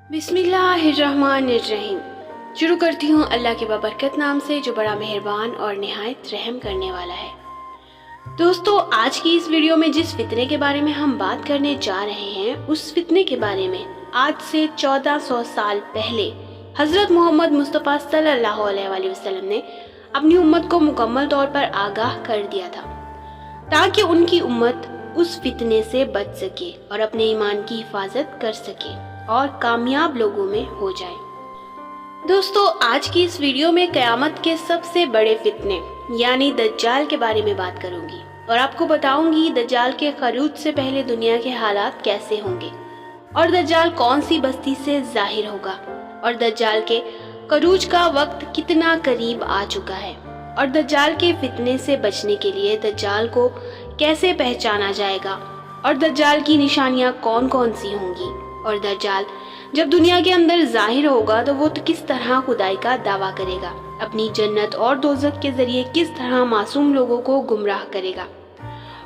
बिस्मिल्लाहिर्रहमानिर्रहीम। शुरू करती हूँ अल्लाह के बाबरकत नाम से जो बड़ा मेहरबान और निहायत रहम करने वाला है। दोस्तों, आज की इस वीडियो में जिस फितने के बारे में हम बात करने जा रहे हैं उस फितने के बारे में आज से 1400 साल पहले हज़रत मोहम्मद मुस्तफ़ा सल्लल्लाहु अलैहि वसल्लम ने अपनी उम्मत को मुकम्मल तौर पर आगाह कर दिया था ताकि उनकी उम्मत उस फितने से बच सके और अपने ईमान की हिफाजत कर सके और कामयाब लोगों में हो जाए। दोस्तों, आज की इस वीडियो में क़यामत के सबसे बड़े फितने यानी दज्जाल के बारे में बात करूंगी और आपको बताऊंगी दज्जाल के खरूज से पहले दुनिया के हालात कैसे होंगे और दज्जाल कौन सी बस्ती से जाहिर होगा और दज्जाल के खरूज का वक्त कितना करीब आ चुका है और दज्जाल के फितने से बचने के लिए दज्जाल को कैसे पहचाना जाएगा और दज्जाल की निशानियां कौन कौन सी होंगी और दज्जाल जब दुनिया के अंदर जाहिर होगा तो वो किस तरह खुदाई का दावा करेगा, अपनी जन्नत और दोज़ख के जरिए किस तरह मासूम लोगों को गुमराह करेगा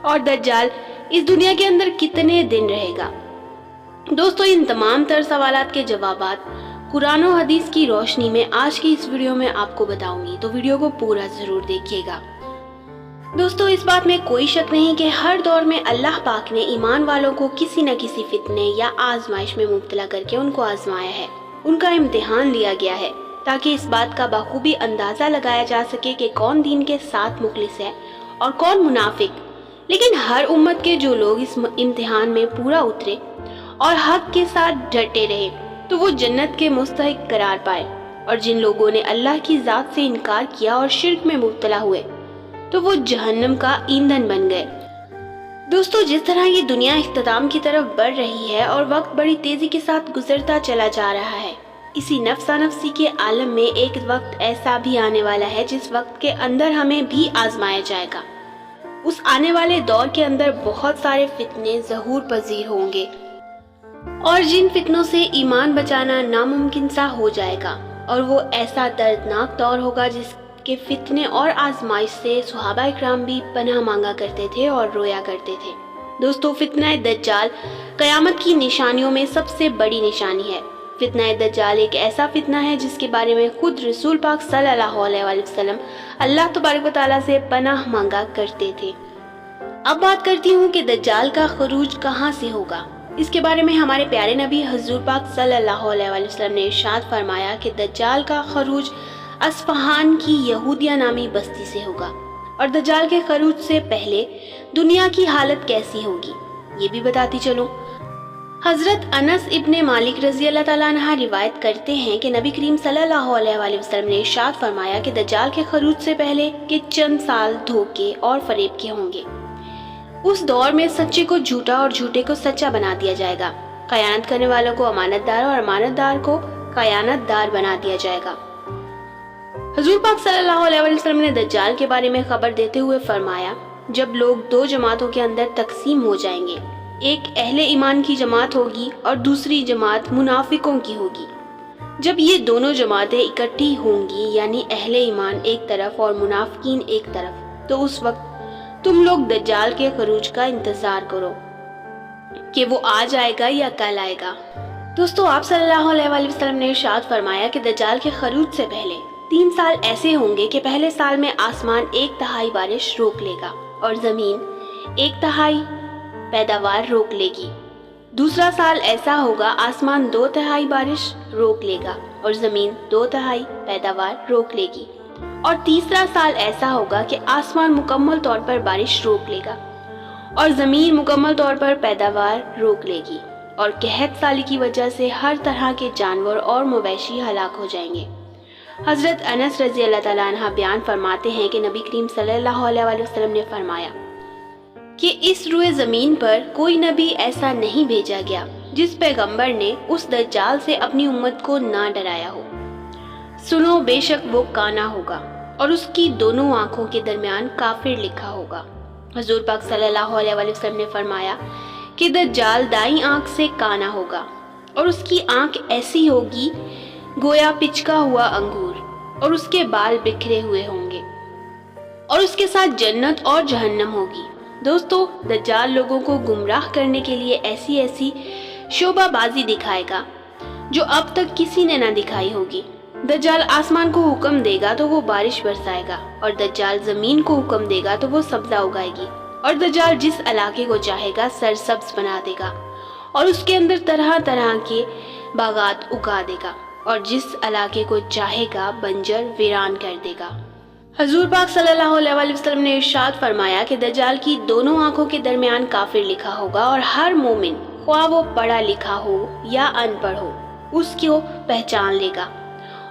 और दज्जाल इस दुनिया के अंदर कितने दिन रहेगा। दोस्तों, इन तमाम तर सवालात के जवाबात कुरान और हदीस की रोशनी में आज की इस वीडियो में आपको बताऊंगी, तो वीडियो को पूरा जरूर देखिएगा। दोस्तों, इस बात में कोई शक नहीं कि हर दौर में अल्लाह पाक ने ईमान वालों को किसी न किसी फितने या आजमाइश में मुब्तला करके उनको आजमाया है, उनका इम्तिहान लिया गया है ताकि इस बात का बखूबी अंदाज़ा लगाया जा सके कि कौन दीन के साथ मुखलिस है और कौन मुनाफिक। लेकिन हर उम्मत के जो लोग इस इम्तिहान में पूरा उतरे और हक के साथ डटे रहे तो वो जन्नत के मुस्तहिक करार पाए और जिन लोगों ने अल्लाह की ज़ात से इनकार किया और शिर्क में मुब्तला हुए तो वो जहन्नम का ईंधन बन गए। दोस्तों, जिस तरह ये दुनिया इख्तिताम की तरफ बढ़ रही है और वक्त बड़ी तेजी के साथ गुजरता चला जा रहा है, इसी नफ्सा नफ्सी के आलम में एक वक्त ऐसा भी आने वाला है जिस वक्त के अंदर हमें भी आजमाया जाएगा। उस आने वाले दौर के अंदर बहुत सारे फितने ज़हूर पजीर होंगे और जिन फितनों से ईमान बचाना नामुमकिन सा हो जाएगा और वो ऐसा दर्दनाक दौर होगा जिसके फितने और आजमाइश से सहाबा इकराम भी पनाह मांगा करते थे और रोया करते थे। दोस्तों, फितना दज्जाल क़यामत की निशानियों में सबसे बड़ी निशानी है। फितना दज्जाल एक ऐसा फितना है जिसके बारे में खुद रसूल पाक सल्लल्लाहु अलैहि वसल्लम अल्लाह तबारक व तआला से पनाह मांगा करते थे। अब बात करती हूँ कि दज्जाल का खरूज कहाँ से होगा। इसके बारे में हमारे प्यारे नबी हुज़ूर पाक सल्लल्लाहु अलैहि वसल्लम ने इरशाद फरमाया कि दज्जाल का खरूज अस्फहान की यहूदिया नामी बस्ती से होगा और दज्जाल के खरूज से पहले दुनिया की हालत कैसी होगी ये भी बताती चलूं। हजरत अनस इब्ने मालिक रजी अल्लाह ताला अन्हा रिवायत करते हैं कि नबी करीम सल्लल्लाहु अलैहि वसल्लम ने इरशाद फरमाया कि दज्जाल के खरूज से पहले के चंद साल धोखे और फरेब के होंगे। उस दौर में सच्चे को झूठा और झूठे को सच्चा बना दिया जाएगा, खयानत करने वालों को अमानतदार और अमानतदार को खयानतदार बना दिया जाएगा। हुज़ूर पाक सल्लल्लाहु अलैहि वसल्लम ने दज्जाल के बारे में खबर देते हुए फरमाया, जब लोग दो जमातों के अंदर तकसीम हो जाएंगे, एक अहले ईमान की जमात होगी और दूसरी जमात मुनाफिकों की होगी। जब ये दोनों जमातें इकट्ठी होंगी यानी अहले ईमान एक तरफ और मुनाफिकीन एक तरफ, तो उस वक्त तुम लोग दज्जाल के खरूज का इंतजार करो कि वो आज आएगा या कल आएगा। दोस्तों, आप सल्लल्लाहु अलैहि वसल्लम ने इरशाद फरमाया कि दज्जाल के खरूज से पहले 3 साल ऐसे होंगे कि पहले साल में आसमान 1/3 बारिश रोक लेगा और ज़मीन 1/3 पैदावार रोक लेगी। दूसरा साल ऐसा होगा आसमान 2/3 बारिश रोक लेगा और ज़मीन 2/3 पैदावार रोक लेगी। और तीसरा साल ऐसा होगा कि आसमान मुकम्मल तौर पर बारिश रोक लेगा और ज़मीन मुकम्मल तौर पर पैदावार रोक लेगी और कहत साली की वजह से हर तरह के जानवर और मवेशी हलाक हो जाएंगे। हज़रत अनस रज़ी अल्लाह ताला अन्हा बयान फरमाते हैं कि नबी करीम सल्लल्लाहु अलैहि वसल्लम ने फरमाया कि इस रुए ज़मीन पर कोई नबी ऐसा नहीं भेजा गया जिस पैगंबर ने उस दज्जाल से अपनी उम्मत को ना डराया हो। सुनो, बेशक वो काना होगा और उसकी दोनों आँखों के दरमियान काफिर लिखा होगा। हुज़ूर पाक सल्लल्लाहु अलैहि वसल्लम ने फरमाया कि दज्जाल दाईं आँख से काना होगा और उसकी आँख ऐसी होगी गोया पिचका हुआ अंगूर और उसके बाल बिखरे हुए होंगे और उसके साथ जन्नत और जहन्नम होगी। दोस्तों, दज्जाल लोगों को गुमराह करने के लिए ऐसी ऐसी शोबाबाजी दिखाएगा जो अब तक किसी ने ना दिखाई होगी। दज्जाल आसमान को हुक्म देगा तो वो बारिश बरसाएगा, और दज्जाल जमीन को हुक्म देगा तो वो सब्जा उगाएगी, और दज्जाल जिस इलाके को चाहेगा सरसब्ज बना देगा और उसके अंदर तरह तरह के बागात उगा देगा, और जिस इलाके को चाहेगा बंजर वीरान कर देगा। हजूर पाक सल्लल्लाहु अलैहि वसल्लम ने इरशाद फरमाया कि दज्जाल की दोनों आंखों के दरमियान काफिर लिखा होगा, और हर मोमिन ख्वाह वो पढ़ा लिखा हो या अनपढ़ हो उसको पहचान लेगा,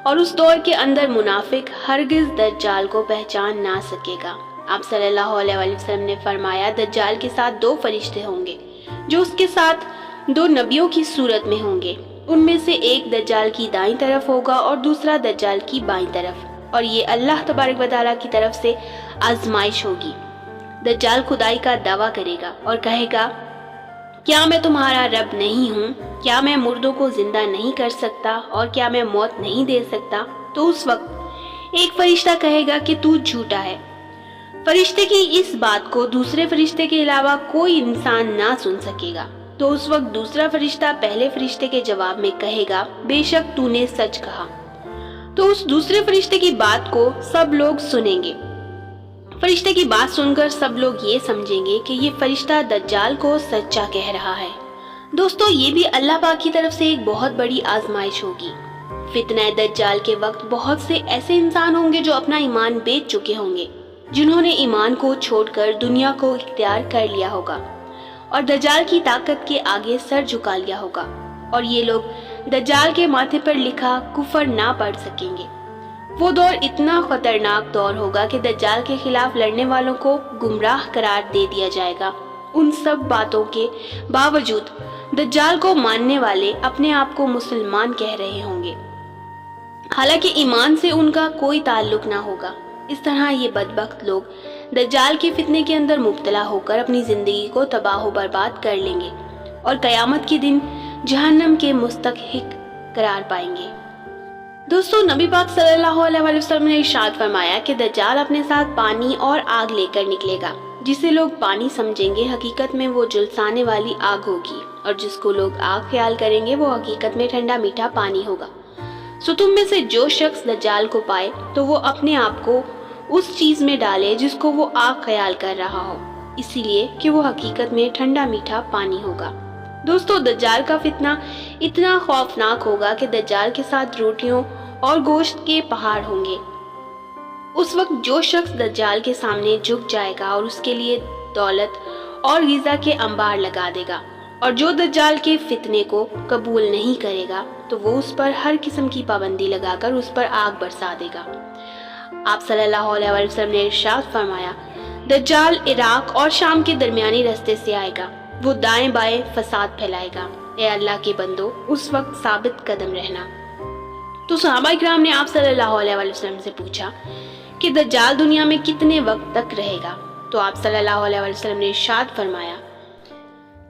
और उस दौर के अंदर मुनाफिक हरगिज दज्जाल को पहचान ना सकेगा। आप सल्लल्लाहु अलैहि वसल्लम ने फरमाया, दज्जाल के साथ 2 फरिश्ते होंगे जो उसके साथ 2 नबियों की सूरत में होंगे। उनमें से एक दज्जाल की दाईं तरफ होगा और दूसरा दज्जाल की बाईं तरफ, और ये अल्लाह तबारक व तआला की तरफ से आजमाइश होगी। दज्जाल खुदाई का दावा करेगा और कहेगा, क्या मैं तुम्हारा रब नहीं हूँ? क्या मैं मुर्दों को जिंदा नहीं कर सकता, और क्या मैं मौत नहीं दे सकता? तो उस वक्त एक फरिश्ता कहेगा कि तू झूठा है। फरिश्ते की इस बात को दूसरे फरिश्ते के अलावा कोई इंसान ना सुन सकेगा। तो उस वक्त दूसरा फरिश्ता पहले फरिश्ते के जवाब में कहेगा, बेशक तूने सच कहा। तो उस दूसरे फरिश्ते की बात को सब लोग सुनेंगे। फरिश्ते की बात सुनकर सब लोग ये समझेंगे कि ये फरिश्ता दज्जाल को सच्चा कह रहा है। दोस्तों, ये भी अल्लाह पाक की तरफ से एक बहुत बड़ी आजमाइश होगी। फितना दज्जाल के वक्त बहुत से ऐसे इंसान होंगे जो अपना ईमान बेच चुके होंगे, जिन्होंने ईमान को छोड़कर दुनिया को इख्तियार कर लिया होगा और दज्जाल की ताकत के आगे सर झुका लिया होगा, और ये लोग दज्जाल के माथे पर लिखा कुफर ना पढ़ सकेंगे। वो दौर इतना खतरनाक दौर होगा कि दज्जाल के खिलाफ लड़ने वालों को गुमराह करार दे दिया जाएगा। उन सब बातों के बावजूद दज्जाल को मानने वाले अपने आप को मुसलमान कह रहे होंगे, हालांकि ईमान से उनका कोई ताल्लुक ना होगा। इस तरह ये बदबख्त लोग दज्जाल के फितने के अंदर मुब्तला होकर अपनी जिंदगी को तबाह व बर्बाद कर लेंगे और कयामत के दिन जहन्नम के मुस्तहिक करार पाएंगे। दोस्तों, नबी पाक सल्लल्लाहु अलैहि वसल्लम ने इरशाद फरमाया कि दज्जाल अपने साथ पानी और आग लेकर निकलेगा। जिसे लोग पानी समझेंगे हकीकत में वो झुलसाने वाली आग होगी, और जिसको लोग आग ख्याल करेंगे वो हकीकत में ठंडा मीठा पानी होगा। सो तुम में से जो शख्स दज्जाल को पाए तो वो अपने आप को उस चीज में डाले जिसको वो आग ख्याल कर रहा हो, इसीलिए कि वो हकीकत में ठंडा मीठा पानी होगा। दोस्तों, दज्जाल का फितना इतना खौफनाक होगा कि दज्जाल के साथ रोटियों और गोश्त के पहाड़ होंगे। उस वक्त जो शख्स दज्जाल के सामने झुक जाएगा और उसके लिए दौलत और गिज़ा के अंबार लगा देगा, और जो दज्जाल के फितने को कबूल नहीं करेगा तो वो उस पर हर किस्म की पाबंदी लगाकर उस पर आग बरसा देगा। आप सल्लल्लाहु अलैहि वसल्लम ने इरशाद फरमाया, दज्जाल इराक और शाम के दरमियानी रास्ते से आएगा, वो दाएं बाएं फसाद फैलाएगा। ए अल्लाह के बंदो, उस वक्त साबित कदम रहना। तो सहाबा इकराम ने आप सल्लल्लाहु अलैहि वसल्लम से पूछा कि दज्जाल दुनिया में कितने वक्त तक रहेगा? तो आप सल्लल्लाहु अलैहि वसल्लम ने इरशाद फरमाया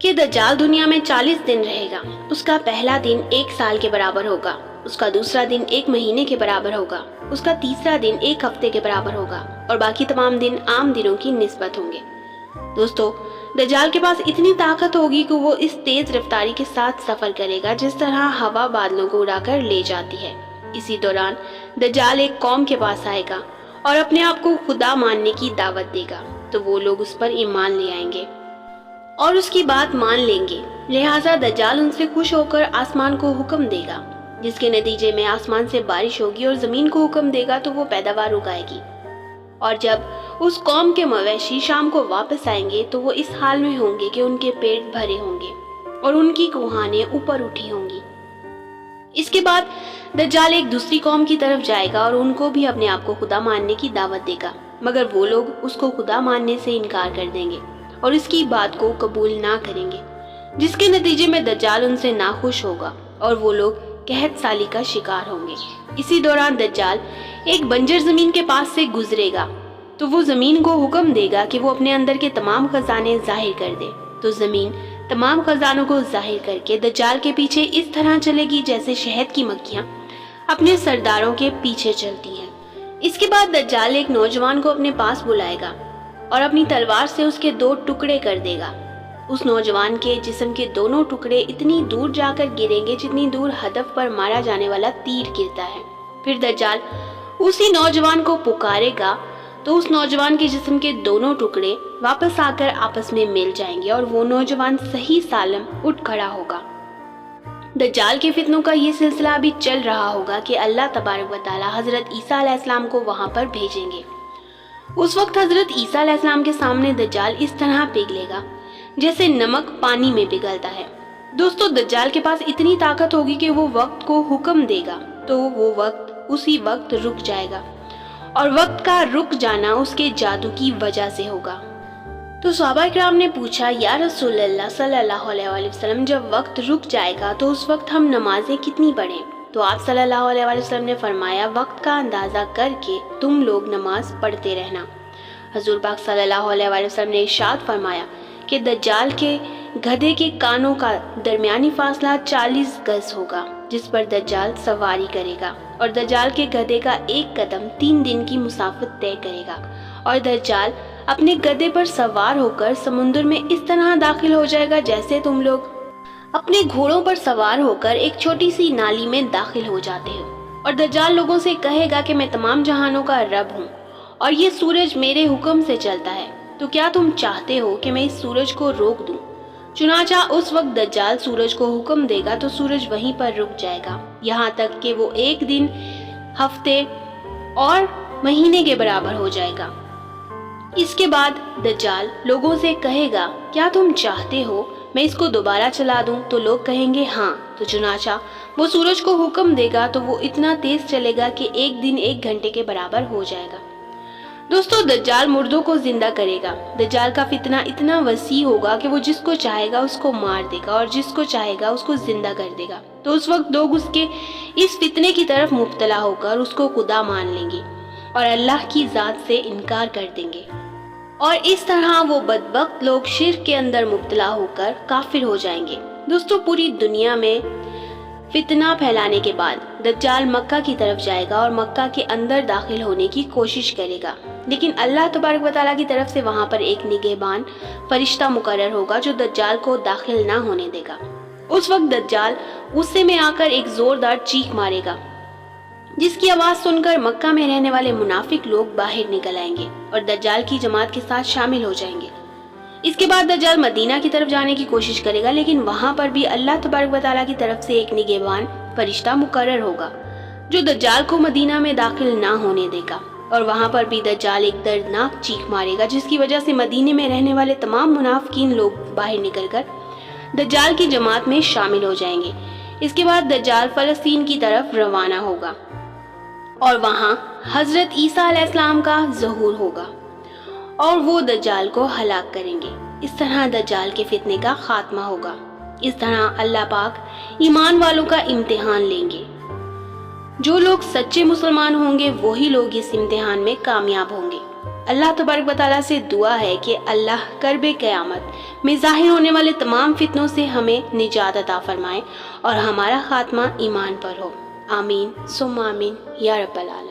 कि दज्जाल दुनिया में 40 दिन रहेगा। उसका पहला दिन 1 साल के बराबर होगा, उसका दूसरा दिन 1 महीने के बराबर होगा, उसका तीसरा दिन 1 हफ्ते के बराबर होगा, और बाकी तमाम दिन आम दिनों की निस्बत होंगे। दोस्तों, दज्जाल के पास इतनी ताकत होगी कि वो इस तेज रफ्तारी के साथ सफर करेगा जिस तरह हवा बादलों को उड़ाकर ले जाती है। इसी दौरान दज्जाल एक कौम के पास आएगा और अपने आप को खुदा मानने की दावत देगा, तो वो लोग उस पर ईमान ले आएंगे और उसकी बात मान लेंगे। लिहाजा दज्जाल उनसे खुश होकर आसमान को हुक्म देगा, जिसके नतीजे में आसमान से बारिश होगी, और जमीन को हुक्म देगा तो वो पैदावार उगाएगी। और जब उस कौम के मवेशी शाम को वापस आएंगे तो वो इस हाल में होंगे कि उनके पेट भरे होंगे और उनकी कुहानें ऊपर उठी होंगी। इसके बाद दज्जाल एक दूसरी कौम की तरफ जाएगा और उनको भी अपने आप को खुदा मानने की दावत देगा, मगर वो लोग उसको खुदा मानने से इनकार कर देंगे और इसकी बात को कबूल ना करेंगे, जिसके नतीजे में दज्जाल उनसे नाखुश होगा और वो लोग कहत साली का शिकार होंगे। इसी दौरान दज्जाल एक बंजर जमीन के पास से गुजरेगा, तो वो जमीन को हुक्म देगा कि वो अपने अंदर के तमाम खजाने जाहिर कर दे। तो जमीन तमाम खजानों को जाहिर करके दज्जाल के पीछे इस तरह चलेगी जैसे शहद की मक्खियां अपने सरदारों के पीछे चलती हैं। इसके बाद दज्जाल एक नौजवान को अपने पास बुलाएगा और अपनी तलवार से उसके 2 टुकड़े कर देगा। उस नौजवान के जिस्म के दोनों टुकड़े इतनी दूर जाकर गिरेंगे जितनी दूर हदफ पर मारा जाने वाला तीर गिरता है। फिर दज्जाल उसी नौजवान को पुकारेगा तो उस नौजवान के जिस्म के दोनों टुकड़े वापस आकर आपस में मिल जाएंगे और वो नौजवान सही सालम उठ खड़ा होगा। दज्जाल के फितनों का ये सिलसिला अभी चल रहा होगा कि अल्लाह तबारक व तआला हजरत ईसा अलैहिस्सलाम को वहां पर भेजेंगे। उस वक्त हजरत ईसा अलैहिस्सलाम के सामने दज्जाल इस तरह पिघलेगा जैसे नमक पानी में पिघलता है। दोस्तों, दज्जाल के पास इतनी ताकत होगी कि वो वक्त को हुक्म देगा तो वो वक्त उसी वक्त रुक जाएगा और वक्त का रुक जाना उसके जादू की वजह से होगा। तो सहाबा किराम ने पूछा, या रसूलल्लाह सल्लल्लाहु अलैहि वसल्लम, जब वक्त रुक जाएगा तो उस वक्त हम नमाजें कितनी पढ़ें? तो आप सल्लल्लाहु अलैहि वसल्लम ने फरमाया, वक्त का अंदाज़ा करके तुम लोग नमाज पढ़ते रहना। हजूर पाक सल्लल्लाहु अलैहि वसल्लम ने इरशाद फरमाया कि दज्जाल के गधे के कानों का दरमियानी फासला 40 गज होगा जिस पर दज्जाल सवारी करेगा और दज्जाल के गधे का एक कदम 3 दिन की मुसाफत तय करेगा और दज्जाल अपने गधे पर सवार होकर समुद्र में इस तरह दाखिल हो जाएगा जैसे तुम लोग अपने घोड़ों पर सवार होकर एक छोटी सी नाली में दाखिल हो जाते हो। और दज्जाल लोगों से कहेगा कि मैं तमाम जहानों का रब हूँ और ये सूरज मेरे हुक्म से चलता है, तो क्या तुम चाहते हो कि मैं इस सूरज को रोक दूं? चुनाचा उस वक्त दज्जाल सूरज को हुक्म देगा तो सूरज वहीं पर रुक जाएगा यहाँ तक कि वो एक दिन, हफ्ते और महीने के बराबर हो जाएगा। इसके बाद दज्जाल लोगों से कहेगा, क्या तुम चाहते हो मैं इसको दोबारा चला दूं? तो लोग कहेंगे हाँ। तो चुनाचा वो सूरज को हुक्म देगा तो वो इतना तेज चलेगा कि एक दिन 1 घंटे के बराबर हो जाएगा। दोस्तों, दज्जाल मुर्दों को जिंदा करेगा। दज्जाल का फितना इतना वसी होगा कि वो जिसको चाहेगा उसको मार देगा और जिसको चाहेगा उसको जिंदा कर देगा। तो उस वक्त लोग उसके इस फितने की तरफ मुब्तला होकर उसको खुदा मान लेंगे और अल्लाह की ज़ात से इनकार कर देंगे और इस तरह वो बदबख्त लोग शिर्क के अंदर मुब्तला होकर काफिर हो जाएंगे। दोस्तों, पूरी दुनिया में फितना फैलाने के बाद दज्जाल मक्का की तरफ जाएगा और मक्का के अंदर दाखिल होने की कोशिश करेगा, लेकिन अल्लाह तबारक व तआला की तरफ से वहां पर एक निगहबान फरिश्ता मुकर्रर होगा जो दज्जाल को दाखिल ना होने देगा। उस वक्त दज्जाल गुस्से में आकर एक जोरदार चीख मारेगा जिसकी आवाज सुनकर मक्का में रहने वाले मुनाफिक लोग बाहर निकल आएंगे और दज्जाल की जमात के साथ शामिल हो जाएंगे। इसके बाद दज्जाल मदीना की तरफ जाने की कोशिश करेगा, लेकिन वहां पर भी अल्लाह तबारक व तआला की तरफ से एक निगहबान फरिश्ता मुकर्रर होगा जो दज्जाल को मदीना में दाखिल ना होने देगा और वहां पर भी दज्जाल एक दर्दनाक चीख मारेगा जिसकी वजह से मदीने में रहने वाले तमाम मुनाफिकीन लोग बाहर निकलकर दज्जाल की जमात में शामिल हो जाएंगे। इसके बाद दज्जाल फलस्तीन की तरफ रवाना होगा और वहां हजरत ईसा अलैहिस्सलाम का ज़हूर होगा और वो दज्जाल को हलाक करेंगे। इस तरह दज्जाल के फितने का खात्मा होगा। इस तरह अल्लाह पाक ईमान वालों का इम्तिहान लेंगे। जो लोग सच्चे मुसलमान होंगे वही लोग इस इम्तिहान में कामयाब होंगे। अल्लाह तबारक व तआला से दुआ है कि अल्लाह कर्बे क़यामत में ज़ाहिर होने वाले तमाम फितनों से हमें निजात अता फरमाए और हमारा खात्मा ईमान पर हो। आमीन सुम्मा आमीन या रब्बल आलमीन।